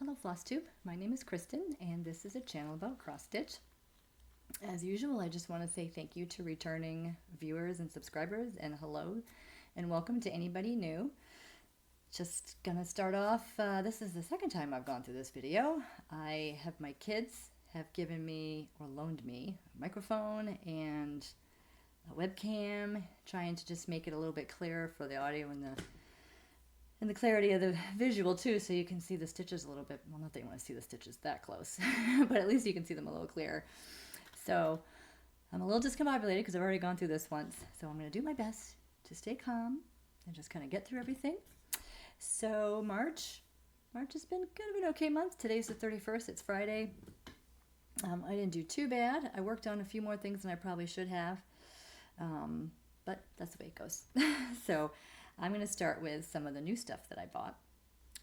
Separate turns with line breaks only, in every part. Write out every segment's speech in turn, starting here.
Hello Flosstube, my name is Kristen and this is a channel about cross stitch. As usual, I just want to say thank you to returning viewers and subscribers, and hello and welcome to anybody new. Just gonna start off, this is the second time I've gone through this video. I have my kids have given me or loaned me a microphone and a webcam, trying to just make it a little bit clearer for the audio and the clarity of the visual too, so you can see the stitches a little bit. Well, not that you want to see the stitches that close, but at least you can see them a little clearer. So I'm a little discombobulated because I've already gone through this once. So I'm going to do my best to stay calm and just kind of get through everything. So March has been kind of an okay month. Today's the 31st. It's Friday. I didn't do too bad. I worked on a few more things than I probably should have, but that's the way it goes. So I'm going to start with some of the new stuff that I bought,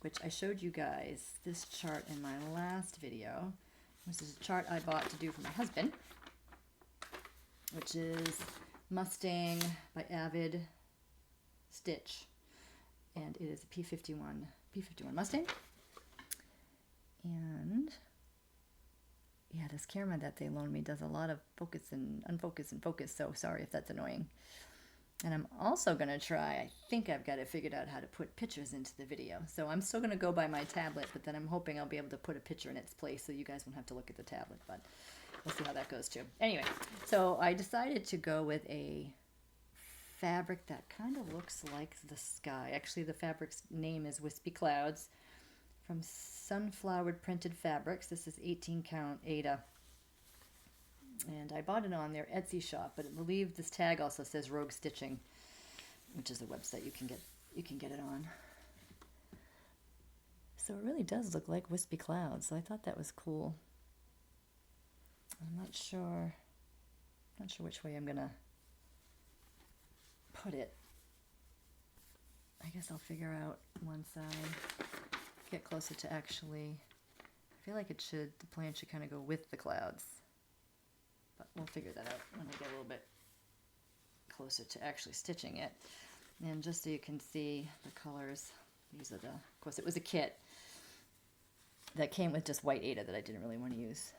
which I showed you guys this chart in my last video. This is a chart I bought to do for my husband, which is Mustang by Avid Stitch, and it is a P51 Mustang. And yeah, this camera that they loaned me does a lot of focus and unfocus and focus, so sorry if that's annoying. And I'm also going to try, I think I've got it figured out how to put pictures into the video. So I'm still going to go by my tablet, but then I'm hoping I'll be able to put a picture in its place so you guys won't have to look at the tablet, but we'll see how that goes too. Anyway, so I decided to go with a fabric that kind of looks like the sky. Actually, the fabric's name is Wispy Clouds from Sunflower Printed Fabrics. This is 18 count Ada. And I bought it on their Etsy shop, but I believe this tag also says Rogue Stitching, which is a website you can get it on. So it really does look like wispy clouds, so I thought that was cool. I'm not sure which way I'm gonna put it. I guess I'll figure out once I get closer to actually. I feel like the plan should kind of go with the clouds. But we'll figure that out when I get a little bit closer to actually stitching it. And just so you can see the colors, these are of course it was a kit that came with just white Ada that I didn't really want to use.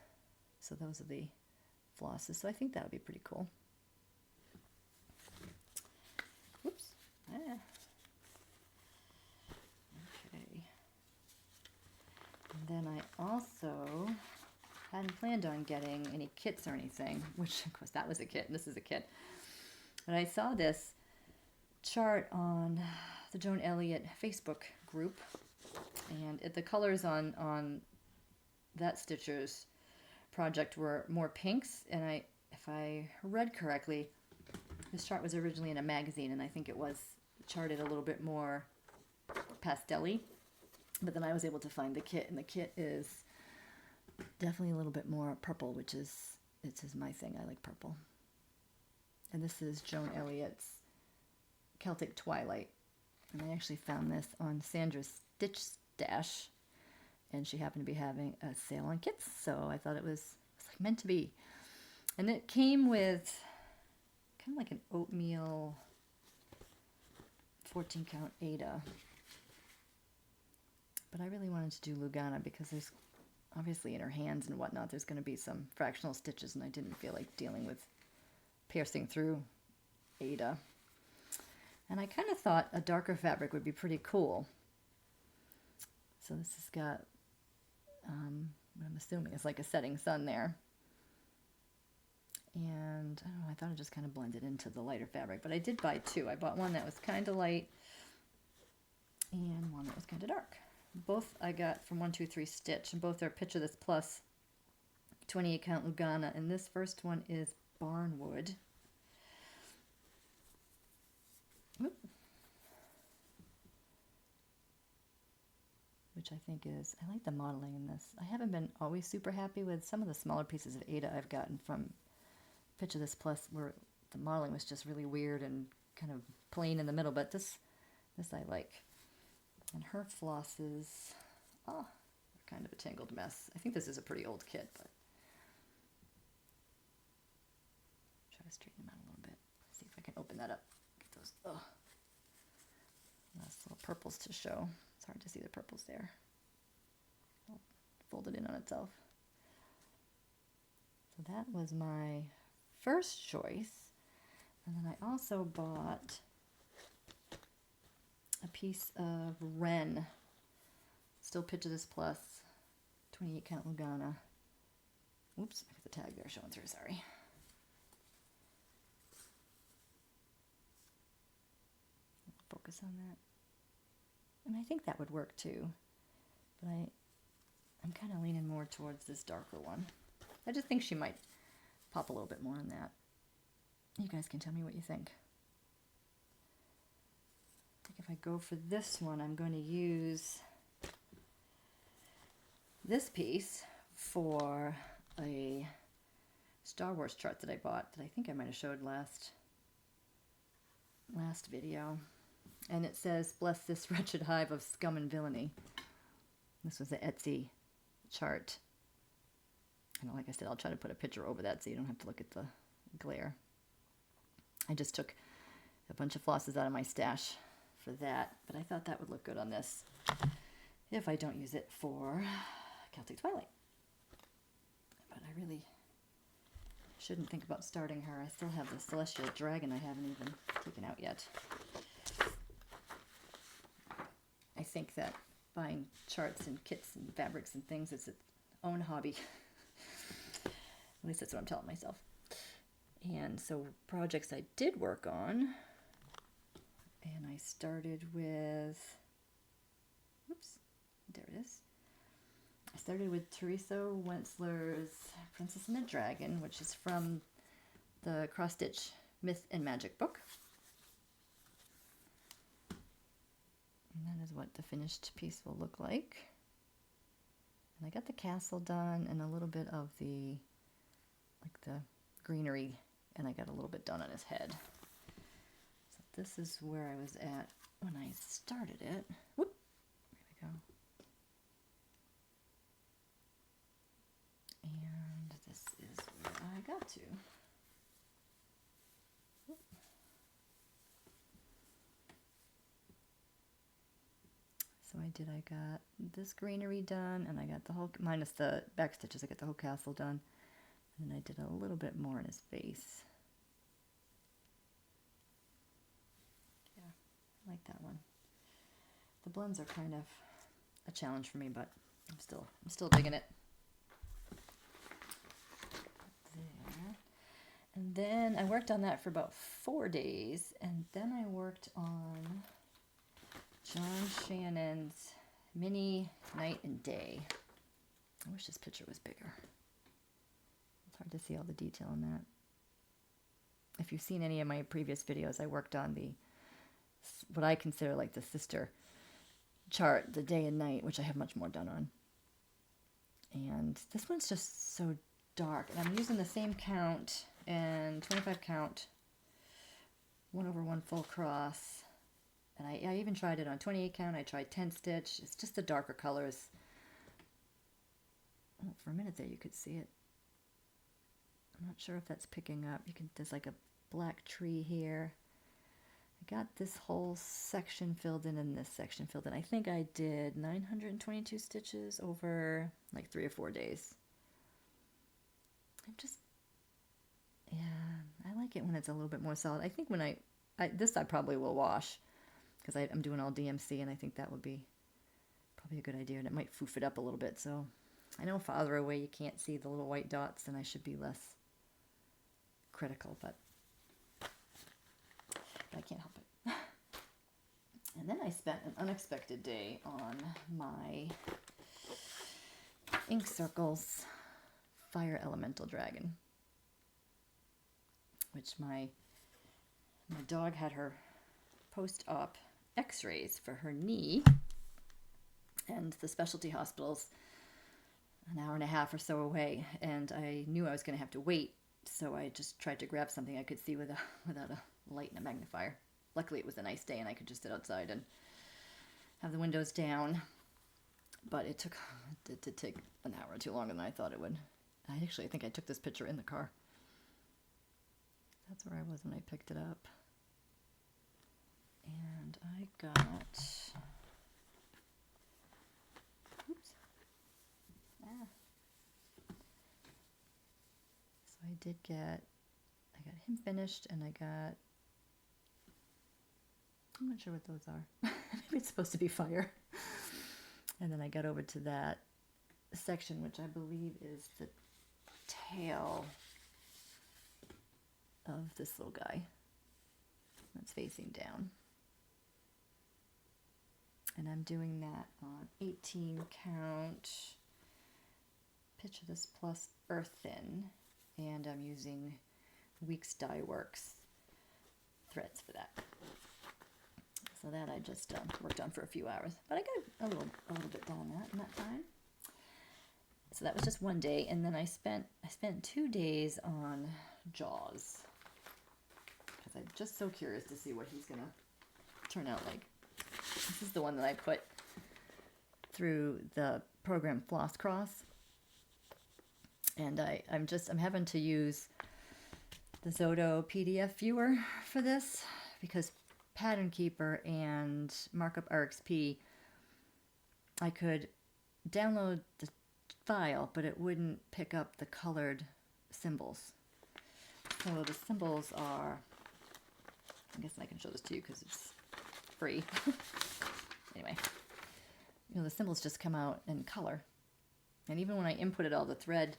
So those are the flosses. So I think that would be pretty cool. Whoops. Okay. And then I also hadn't planned on getting any kits or anything, which of course that was a kit and this is a kit. But I saw this chart on the Joan Elliott Facebook group, and the colors on that stitcher's project were more pinks, and if I read correctly, this chart was originally in a magazine, and I think it was charted a little bit more pastel-y, but then I was able to find the kit, and the kit is definitely a little bit more purple, which is my thing. I like purple. And this is Joan Elliott's Celtic Twilight. And I actually found this on Sandra's Stitch Stash, and she happened to be having a sale on kits, so I thought it was like meant to be. And it came with kind of like an oatmeal 14 count Ada. But I really wanted to do Lugana because there's obviously in her hands and whatnot, there's going to be some fractional stitches, and I didn't feel like dealing with piercing through Ada. And I kind of thought a darker fabric would be pretty cool. So this has got, what I'm assuming is like a setting sun there. And I don't know, I thought it just kind of blended into the lighter fabric, but I did buy two. I bought one that was kind of light and one that was kind of dark. Both I got from 123 Stitch, and both are Picture This Plus 28 count Lugana, and this first one is Barnwood. Oop. Which I think is, I like the modeling in this. I haven't been always super happy with some of the smaller pieces of Ada I've gotten from Picture This Plus, where the modeling was just really weird and kind of plain in the middle, but this I like. And her flosses, they're kind of a tangled mess. I think this is a pretty old kit, but try to straighten them out a little bit. See if I can open that up. Get those, nice little purples to show. It's hard to see the purples there. Little folded in on itself. So that was my first choice. And then I also bought a piece of Wren, Still Picture This Plus, 28 count Lugana. Oops, I got the tag there showing through, sorry. Focus on that. And I think that would work too, but I'm kind of leaning more towards this darker one. I just think she might pop a little bit more on that. You guys can tell me what you think. I think if I go for this one, I'm going to use this piece for a Star Wars chart that I bought that I think I might have showed last video. And it says, "Bless this wretched hive of scum and villainy." This was the Etsy chart. And like I said, I'll try to put a picture over that so you don't have to look at the glare. I just took a bunch of flosses out of my stash for that, but I thought that would look good on this if I don't use it for Celtic Twilight. But I really shouldn't think about starting her. I still have the Celestial Dragon I haven't even taken out yet. I think that buying charts and kits and fabrics and things is its own hobby. At least that's what I'm telling myself. And so projects I did work on, and I started with, oops, there it is. I started with Teresa Wentzler's Princess and the Dragon, which is from the Cross Stitch Myth and Magic book. And that is what the finished piece will look like. And I got the castle done and a little bit of the, like the greenery, and I got a little bit done on his head. So this is where I was at when I started it. Whoop, there we go. And this is where I got to. Whoop. So I got this greenery done, and I got the whole, minus the back stitches, I got the whole castle done. And then I did a little bit more in his face. Yeah, I like that one. The blends are kind of a challenge for me, but I'm still digging it. There. And then I worked on that for about 4 days, and then I worked on John Shannon's Mini Night and Day. I wish this picture was bigger. It's hard to see all the detail in that. If you've seen any of my previous videos, I worked on the, what I consider like the sister chart, the day and night, which I have much more done on. And this one's just so dark. And I'm using the same count and 25 count, 1/1 full cross. And I even tried it on 28 count. I tried 10 stitch. It's just the darker colors. Oh, for a minute there you could see it. I'm not sure if that's picking up. There's like a black tree here. I got this whole section filled in and this section filled in. I think I did 922 stitches over like 3 or 4 days. Yeah, I like it when it's a little bit more solid. I think when this I probably will wash because I'm doing all DMC, and I think that would be probably a good idea, and it might foof it up a little bit. So I know farther away you can't see the little white dots, and I should be less critical, but I can't help it. And then I spent an unexpected day on my Ink Circles Fire Elemental Dragon, which my dog had her post-op x-rays for her knee, and the specialty hospital's an hour and a half or so away, and I knew I was going to have to wait, so I just tried to grab something I could see without a light and a magnifier. Luckily it was a nice day and I could just sit outside and have the windows down, but it did take an hour or two longer than I thought it would. I think I took this picture in the car. That's where I was when I picked it up. And I got, oops, I got him finished, and I'm not sure what those are. Maybe it's supposed to be fire. And then I got over to that section, which I believe is the tail of this little guy that's facing down. And I'm doing that on 18 count Picture This Plus Earth Thin, and I'm using Weeks Dye Works threads for that. So that I just worked on for a few hours, but I got a little bit done on that in that time. So that was just one day, and then I spent 2 days on Jaws because I'm just so curious to see what he's gonna turn out like. This is the one that I put through the program Floss Cross, and I'm having to use the Zoto PDF viewer for this because Pattern Keeper and Markup RXP, I could download the file, but it wouldn't pick up the colored symbols. So the symbols are, I guess I can show this to you because it's free. Anyway, the symbols just come out in color, and even when I inputted all the thread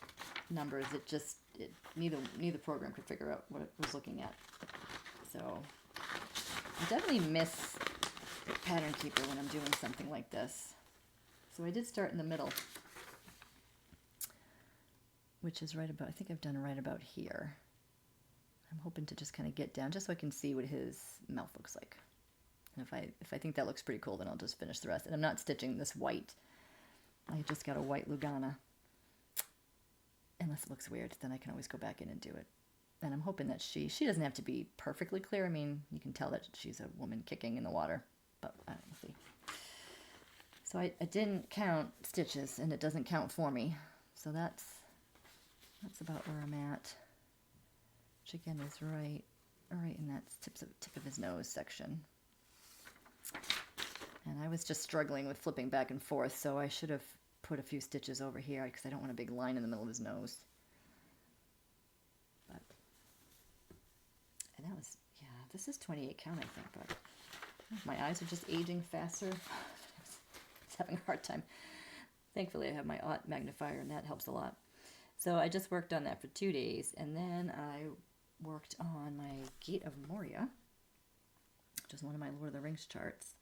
numbers, neither program could figure out what it was looking at. So I definitely miss Pattern Keeper when I'm doing something like this. So I did start in the middle, which is right about, I think I've done right about here. I'm hoping to just kind of get down just so I can see what his mouth looks like. And if I think that looks pretty cool, then I'll just finish the rest. And I'm not stitching this white. I just got a white Lugana. Unless it looks weird, then I can always go back in and do it. And I'm hoping that she doesn't have to be perfectly clear. I mean, you can tell that she's a woman kicking in the water, but I don't know, see. So I didn't count stitches, and it doesn't count for me. So that's about where I'm at. Which again is right in that tip of his nose section. And I was just struggling with flipping back and forth, so I should have put a few stitches over here because I don't want a big line in the middle of his nose. But, and that was, yeah, this is 28 count, I think, but my eyes are just aging faster. It's having a hard time. Thankfully, I have my Aught magnifier, and that helps a lot. So I just worked on that for 2 days, and then I worked on my Gate of Moria, which is one of my Lord of the Rings charts.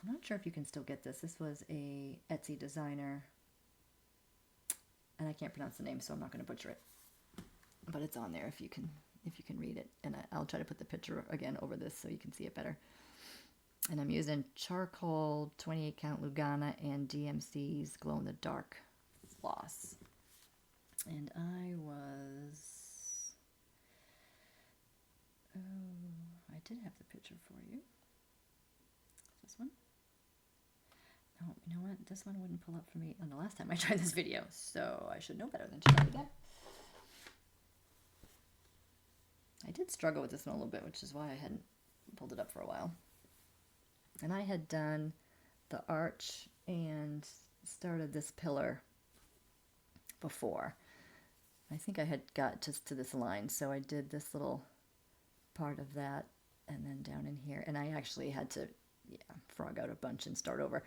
I'm not sure if you can still get this. This was a Etsy designer, and I can't pronounce the name, so I'm not going to butcher it. But it's on there if you can read it, and I'll try to put the picture again over this so you can see it better. And I'm using charcoal 28 count Lugana and DMC's glow in the dark floss. And I did have the picture for you. This one. Oh, you know what? This one wouldn't pull up for me on the last time I tried this video, so I should know better than to try it again. I did struggle with this one a little bit, which is why I hadn't pulled it up for a while. And I had done the arch and started this pillar before. I think I had got just to this line, so I did this little part of that and then down in here. And I actually had to, frog out a bunch and start over.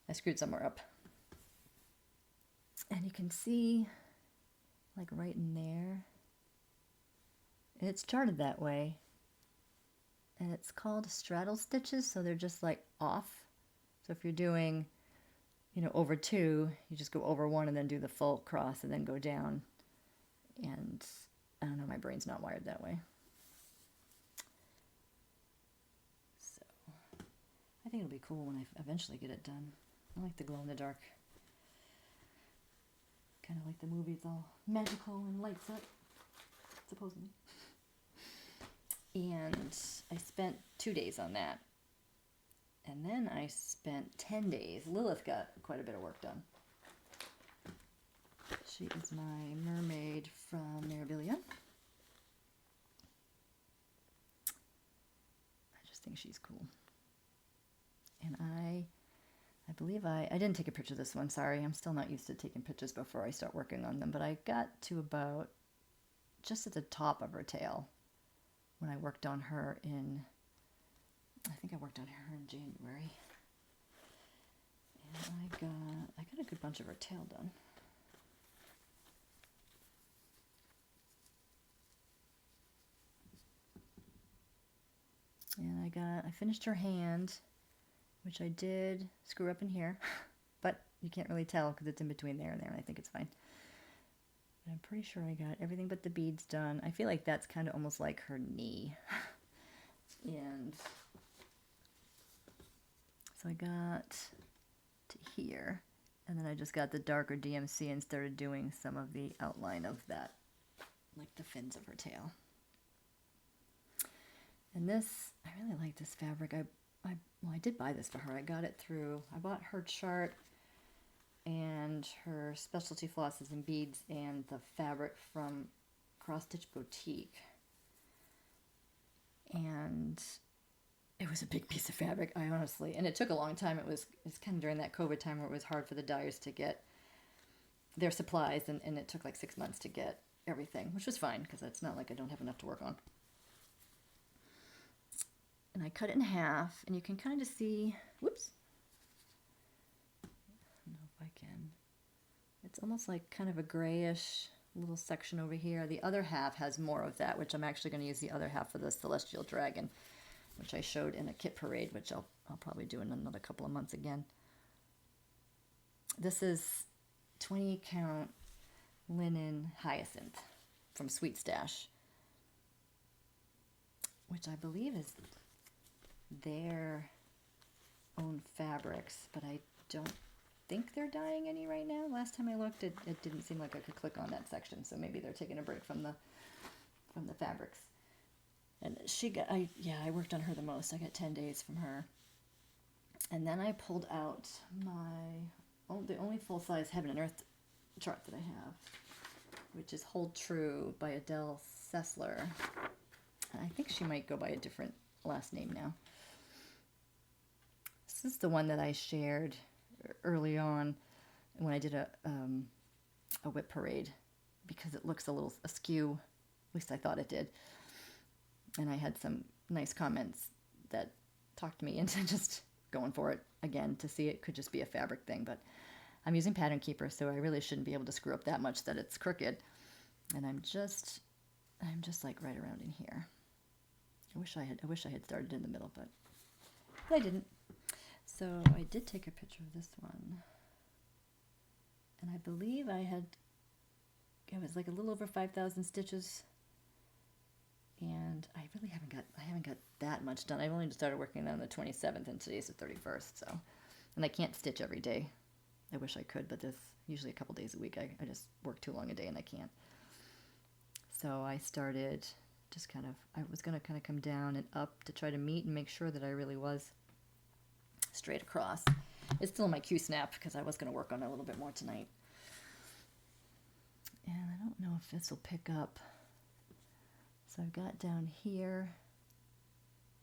I screwed somewhere up. And you can see, like right in there, it's charted that way. And it's called straddle stitches, so they're just like off. So if you're doing, over 2, you just go over 1 and then do the full cross and then go down. And I don't know, my brain's not wired that way. So I think it'll be cool when I eventually get it done. I like the glow in the dark. Kind of like the movie, it's all magical and lights up, supposedly. And I spent 2 days on that. And then I spent 10 days. Lilith got quite a bit of work done. She is my mermaid from Mirabilia. I just think she's cool. And I've believe I didn't take a picture of this one, sorry. I'm still not used to taking pictures before I start working on them, but I got to about just at the top of her tail when I worked on her in, I think I worked on her in January. And I got a good bunch of her tail done. And I finished her hand, which I did screw up in here, but you can't really tell because it's in between there and there, and I think it's fine. But I'm pretty sure I got everything but the beads done. I feel like that's kind of almost like her knee. And so I got to here, and then I just got the darker DMC and started doing some of the outline of that, like the fins of her tail. And this, I really like this fabric. I did buy this for her. I got it through, I bought her chart and her specialty flosses and beads and the fabric from Cross Stitch Boutique. And it was a big piece of fabric, I honestly, and it took a long time. It's kind of during that COVID time where it was hard for the dyers to get their supplies, and it took like 6 months to get everything, which was fine because it's not like I don't have enough to work on. And I cut it in half, and you can kind of see, whoops, I don't know if I can, it's almost like kind of a grayish little section over here. The other half has more of that, which I'm actually going to use the other half for the Celestial Dragon, which I showed in a kit parade, which I'll probably do in another couple of months again. This is 20 count linen hyacinth from Sweet Stash, which I believe is their own fabrics, but I don't think they're dyeing any right now. Last time I looked, it didn't seem like I could click on that section, so maybe they're taking a break from the fabrics. And I worked on her the most. I got 10 days from her. And then I pulled out the only full-size Heaven and Earth chart that I have, which is Hold True by Adele Sessler. And I think she might go by a different last name now. This is the one that I shared early on when I did a whip parade, because it looks a little askew, at least I thought it did. And I had some nice comments that talked me into just going for it again to see it could just be a fabric thing. But I'm using Pattern Keeper, so I really shouldn't be able to screw up that much that it's crooked. And I'm just like right around in here. I wish I had started in the middle, but I didn't. So I did take a picture of this one, and I believe it was like a little over 5,000 stitches, and I really haven't got that much done. I've only started working on the 27th, and today's the 31st, so, and I can't stitch every day. I wish I could, but there's usually a couple days a week. I just work too long a day and I can't. So I started I was going to kind of come down and up to try to meet and make sure that I really was straight across. It's still in my Q-snap because I was going to work on it a little bit more tonight. And I don't know if this will pick up. So I've got down here,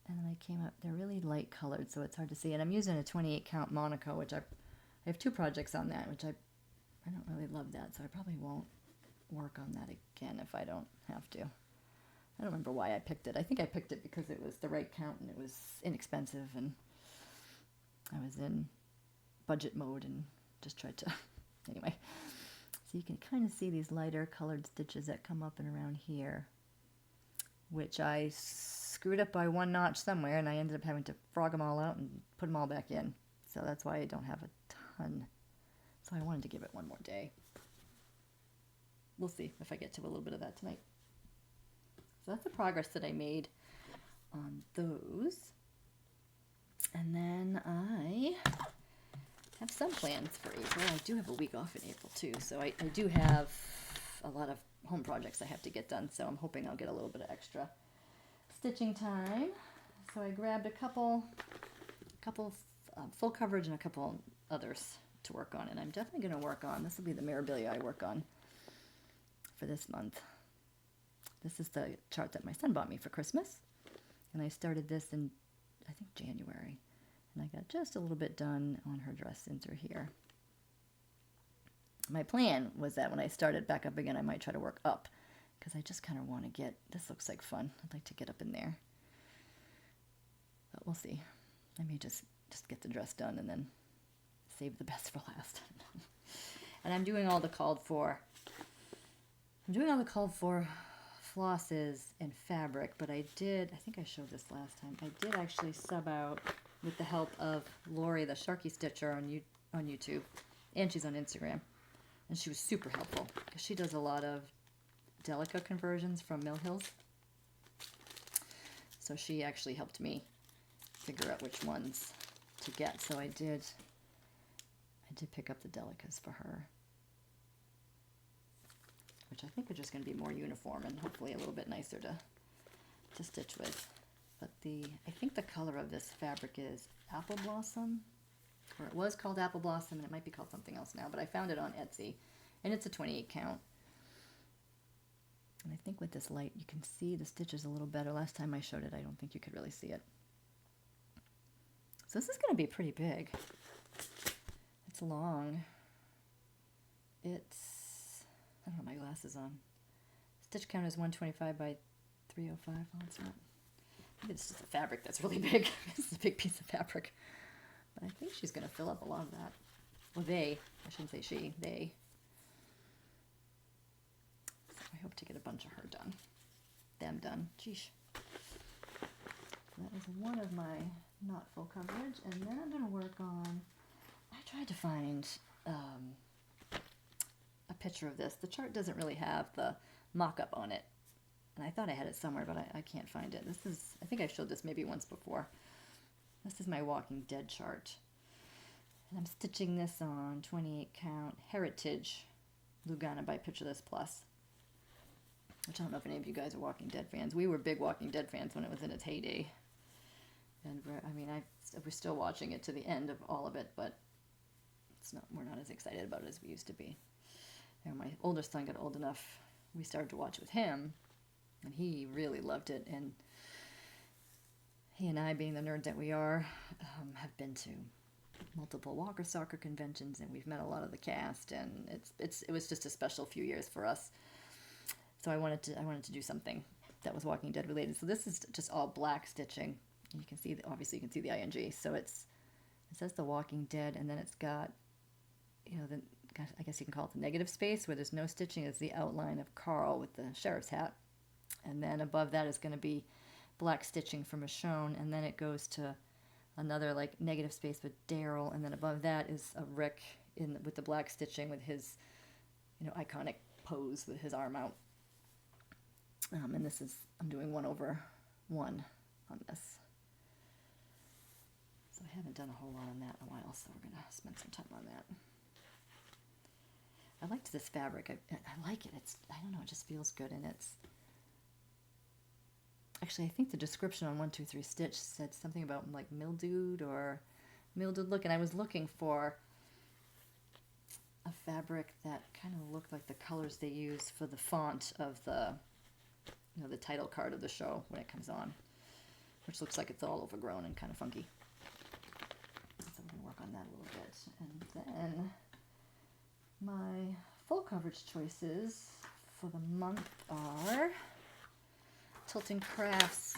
and then I came up. They're really light colored, so it's hard to see. And I'm using a 28 count Monaco, which I have 2 projects on that, which I don't really love that, so I probably won't work on that again if I don't have to. I don't remember why I picked it. I think I picked it because it was the right count and it was inexpensive, and I was in budget mode and just tried to, anyway. So you can kind of see these lighter colored stitches that come up and around here, which I screwed up by 1 notch somewhere, and I ended up having to frog them all out and put them all back in. So that's why I don't have a ton. So I wanted to give it one more day. We'll see if I get to a little bit of that tonight. So that's the progress that I made on those. And then I have some plans for April. I do have a week off in April too, so I do have a lot of home projects I have to get done, so I'm hoping I'll get a little bit of extra stitching time. So I grabbed a couple full coverage and a couple others to work on, and I'm definitely going to work on, this will be the Mirabilia I work on for this month. This is the chart that my son bought me for Christmas, and I started this in, I think, January. And I got just a little bit done on her dress center here. My plan was that when I started back up again, I might try to work up, because I just kind of want to get, this looks like fun. I'd like to get up in there. But we'll see. I may just get the dress done and then save the best for last. And I'm doing all the called for flosses and fabric, but I think I showed this last time. I did actually sub out with the help of Lori, the SharkyStitcher on YouTube, and she's on Instagram. And she was super helpful because she does a lot of Delica conversions from Mill Hills. So she actually helped me figure out which ones to get. So I did pick up the Delicas for her, which I think are just going to be more uniform and hopefully a little bit nicer to stitch with. But I think the color of this fabric is Apple Blossom, or it was called Apple Blossom, and it might be called something else now, but I found it on Etsy, and it's a 28 count. And I think with this light, you can see the stitches a little better. Last time I showed it, I don't think you could really see it. So this is going to be pretty big. It's long. It's, I don't have my glasses on. Stitch count is 125 by 305. Oh, it's not. Maybe it's just a fabric that's really big. It's a big piece of fabric. But I think she's going to fill up a lot of that. Well, I shouldn't say she, they. So I hope to get a bunch of her done. Them done. Sheesh. So that was one of my not full coverage. And then I'm going to work on, I tried to find a picture of this. The chart doesn't really have the mock-up on it. And I thought I had it somewhere, but I can't find it. This is, I think I showed this maybe once before. This is my Walking Dead chart. And I'm stitching this on 28 count Heritage Lugana by Pictureless Plus. Which I don't know if any of you guys are Walking Dead fans. We were big Walking Dead fans when it was in its heyday. And we're still watching it to the end of all of it, but we're not as excited about it as we used to be. And my older son got old enough, we started to watch with him. And he really loved it, and he and I, being the nerd that we are, have been to multiple Walker Soccer conventions, and we've met a lot of the cast, and it was just a special few years for us. So I wanted to do something that was Walking Dead related. So this is just all black stitching. You can see, obviously you can see the ing. So it says The Walking Dead, and then it's got, I guess you can call it the negative space where there's no stitching. It's the outline of Carl with the sheriff's hat. And then above that is going to be black stitching for Michonne, and then it goes to another like negative space with Daryl, and then above that is a Rick with the black stitching with his, iconic pose with his arm out. And this is, I'm doing 1/1 on this. So I haven't done a whole lot on that in a while, so we're going to spend some time on that. I liked this fabric. I like it. I don't know, it just feels good, and it's, actually, I think the description on 123 Stitch said something about like mildewed look, and I was looking for a fabric that kind of looked like the colors they use for the font of the title card of the show when it comes on, which looks like it's all overgrown and kind of funky. So we're going to work on that a little bit. And then my full coverage choices for the month are Tilton Crafts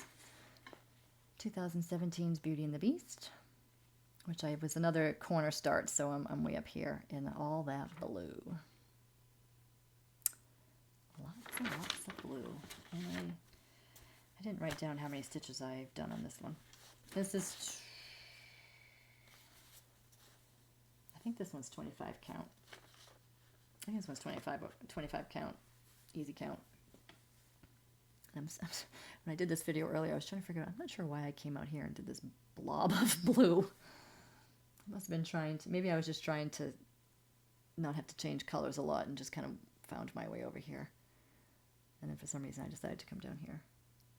2017's Beauty and the Beast, which was another corner start, so I'm way up here in all that blue. Lots and lots of blue. And I didn't write down how many stitches I've done on this one. This is, I think this one's 25 count. I think this one's 25 count, easy count. When I did this video earlier, I was trying to figure out, I'm not sure why I came out here and did this blob of blue. I must have been maybe I was just trying to not have to change colors a lot and just kind of found my way over here. And then for some reason I decided to come down here.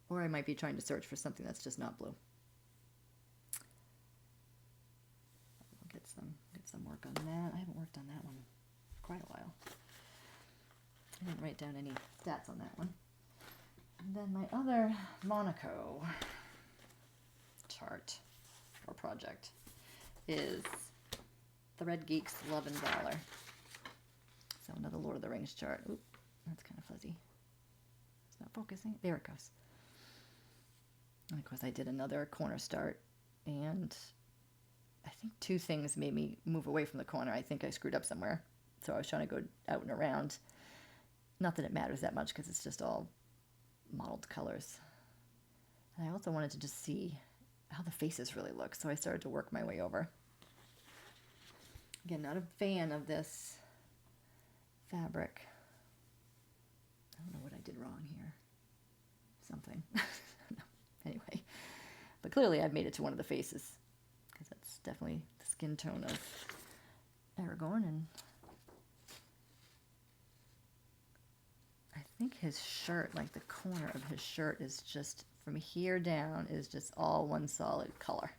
Or I might be trying to search for something that's just not blue. We'll get some work on that. I haven't worked on that one for quite a while. I didn't write down any stats on that one. And then my other Monaco chart or project. is the Red Geeks Love and Valor. So another Lord of the Rings chart. Oop, that's kind of fuzzy. It's not focusing. There it goes. And of course I did another corner start, and I think two things made me move away from the corner. I think I screwed up somewhere. So I was trying to go out and around. Not that it matters that much because it's just all mottled colors. And I also wanted to just see how the faces really look. So I started to work my way over. Again, not a fan of this fabric. I don't know what I did wrong here. Something. Anyway. But clearly I've made it to one of the faces, because that's definitely the skin tone of Aragorn. And I think his shirt, like the corner of his shirt, is just from here down is just all one solid color.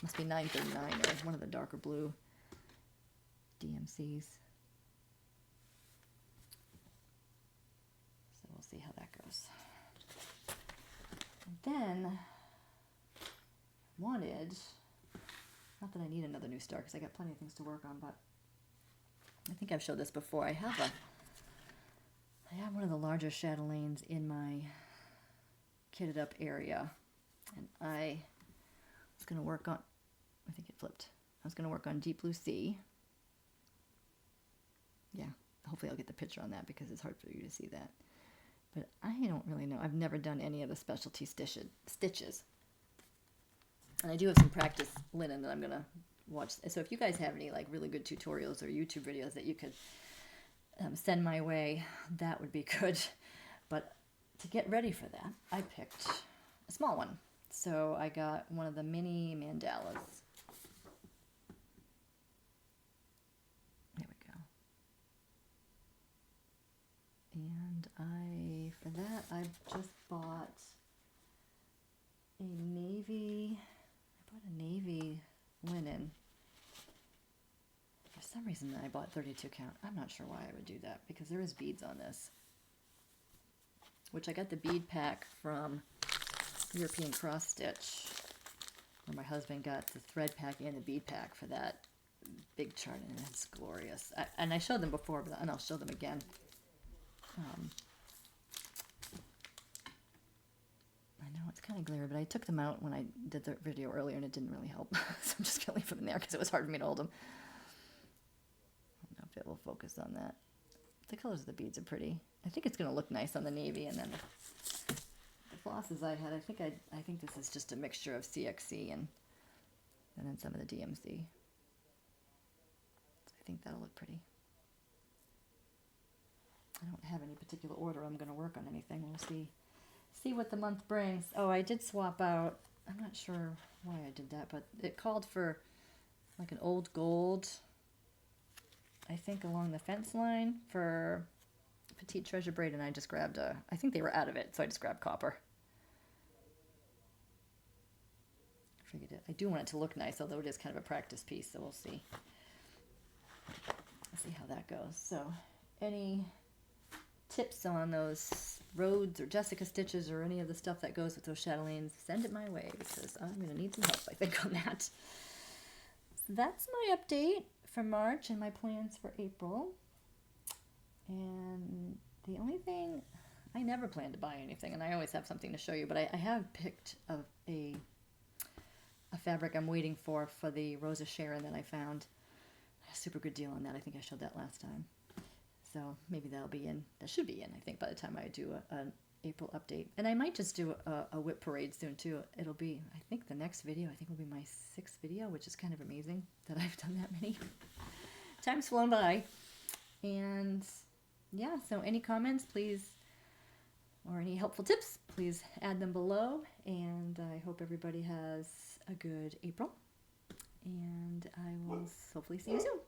Must be 939 or one of the darker blue DMCs. So we'll see how that goes. And then wanted, not that I need another new star because I got plenty of things to work on, but I think I've showed this before. I have one of the larger chatelaines in my kitted up area, and I was going to work on, I think it flipped. I was going to work on Deep Blue Sea. Yeah, hopefully I'll get the picture on that because it's hard for you to see that. But I don't really know. I've never done any of the specialty stitches. And I do have some practice linen that I'm going to watch. So if you guys have any like really good tutorials or YouTube videos that you could send my way, that would be good. But to get ready for that, I picked a small one. So I got one of the mini mandalas. There we go. And for that, I just bought a navy linen. For some reason I bought 32 count. I'm not sure why I would do that because there is beads on this, which I got the bead pack from European Cross Stitch, where my husband got the thread pack and the bead pack for that big chart, and it's glorious. And I showed them before, and I'll show them again. I know it's kind of glary, but I took them out when I did the video earlier, and it didn't really help. So I'm just going to leave them in there because it was hard for me to hold them. I don't know if it will focus on that. The colors of the beads are pretty. I think it's going to look nice on the navy, and then the flosses I had, I think this is just a mixture of CXC and then some of the DMC. So I think that'll look pretty. I don't have any particular order I'm going to work on anything. We'll see what the month brings. Oh, I did swap out. I'm not sure why I did that, but it called for like an old gold, I think, along the fence line for Petite Treasure braid, and I just grabbed I think they were out of it, so I just grabbed copper. I figured it. I do want it to look nice, although it is kind of a practice piece, so we'll see. Let's see how that goes. So, any tips on those Rhodes or Jessica stitches or any of the stuff that goes with those chatelaines, send it my way because I'm going to need some help, I think, on that. So that's my update for March and my plans for April. And the only thing, I never plan to buy anything, and I always have something to show you, but I have picked a fabric I'm waiting for the Rosa Sharon that I found. A super good deal on that. I think I showed that last time. So maybe that'll be in. That should be in, I think, by the time I do an April update. And I might just do a whip parade soon, too. It'll be, I think the next video, I think will be my 6th video, which is kind of amazing that I've done that many. Time's flown by. And yeah, so any comments, please, or any helpful tips, please add them below. And I hope everybody has a good April. And I will hopefully see you soon.